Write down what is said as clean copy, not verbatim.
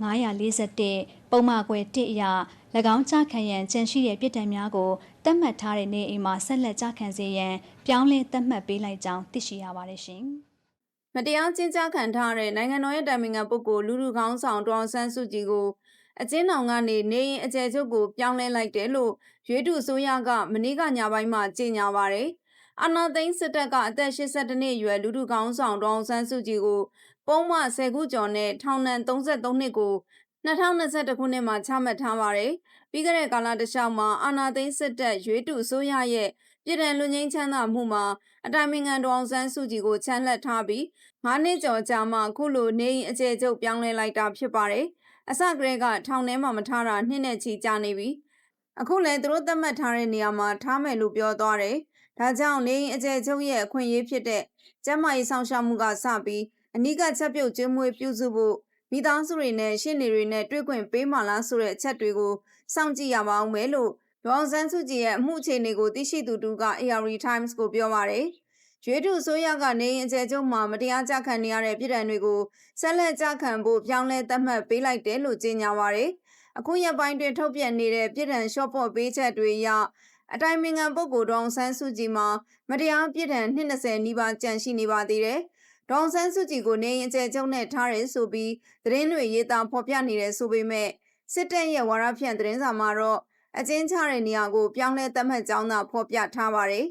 941ပုံမှန်ကွယ်1အရ၎င်းကြခံရန်ကြံရှိတဲ့ပြည်ထံများကိုသတ်မှတ်ထားတဲ့နေအိမ်မှာဆက်လက်ကြခံစေရန်ပြောင်းလဲသတ်မှတ်ပေးလိုက်ကြောင်းသိရှိရပါတယ်ရှင်။မတရားကျင်းပခံထားတဲ့နိုင်ငံတော်ရဲ့တိုင်ပင်ခံပုဂ္ဂိုလ်လူထုခေါင်းဆောင်ဒေါ်အောင်ဆန်းစုကြည်ကိုအကျဉ်းထောင်ကနေနေအိမ်အကျယ်ချုပ်ကိုပြောင်းလဲလိုက်တယ်လို့ရွေးတူအစိုးရကမနေ့ကညပိုင်းမှာကြေညာပါတယ်။အာဏာသိမ်းစစ်တပ်ကအသက်82နှစ်အရွယ်လူထုခေါင်းဆောင်ဒေါ်အောင်ဆန်းစုကြည်ကိုပုံမှန်10ခုကျော်နဲ့ထောင်ဒဏ်33နှစ်ကို2021ခုနှစ်မှာချမှတ်ထားပါတယ်။ပြီးခဲ့တဲ့ကာလတစ်လျှောက်မှာအာဏာသိမ်းစစ်တပ်ရွေးတူအစိုးရရဲ့ပြည်ထံလွတ်ငြိမ်းချမ်းသာမှုမှာအတိုင်ပင်ခံဒေါ်အောင်ဆန်းစုကြည်ကိုချန်လှပ်ထားပြီး9နှစ်ကျော်ကြာမှအခုလိုနေအိမ်အကျယ်ချုပ်ပြောင်းလဲလိုက်တာဖြစ်ပါတယ်။အစကတည်းကထောင်ထဲမှာမထားတာနှစ်နဲ့ချီကြာနေပြီ။အခုလည်းသူတို့သတ်မှတ်ထားတဲ့နေရာမှာထားမယ်လို့ပြောသွားတယ်။ဒါကြောင့်နေအိမ်အကျယ်ချုပ်ရဲ့အခွင့်အရေးဖြစ်တဲ့ကျန်းမာရေးဆောင်ရှောက်မှုကစပြီးအနီးကချက်ပြုတ်ကျွေးမွေးပြုစုဖို့မိသားစုတွေနဲ့ရှင်းနေတွေနဲ့တွေ့ခွင့်ပေးမှလားဆိုတဲ့အချက်တွေကိုစောင့်ကြည့်ရပါအောင်မယ်လို့ဒေါ်အောင်ဆန်းစုကြည်ရဲ့အမှုအခြေအနေကိုသိရှိသူတူက ARD Times ကိုပြောပါတယ်။ရွေးတူအစိုးရကနေအကျယ်ချုပ်မှာမတရားကြခံနေရတဲ့ပြည်ထံတွေကိုဆက်လက်ကြခံဖို့ပြောင်းလဲသတ်မှတ်ပေးလိုက်တယ်လို့ကြေညာပါတယ်။အခုရက်ပိုင်းတွင်ထုတ်ပြန်နေတဲ့ပြည်ထံရှော့ပေါ့ပေးချက်တွေအရအတိုင်ပင်ခံပုဂ္ဂိုလ်ဒေါ်အောင်ဆန်းစုကြည်မှာမတရားပြည်ထံ20နီးပါးကြန့်ရှိနေပါသေးတယ်။ဒေါ်အောင်ဆန်းစုကြည်ကိုနေအကျယ်ချုပ်နဲ့ထားရဲဆိုပြီးသတင်းတွေရေးသားဖော်ပြနေတဲ့ဆိုပေမဲ့စစ်တပ်ရဲ့ဝါဒဖြန့်သတင်းစာမှာတော့အကျဉ်းချတဲ့နေရာကိုပြောင်းလဲသတ်မှတ်ကြောင်းသာဖော်ပြထားပါတယ်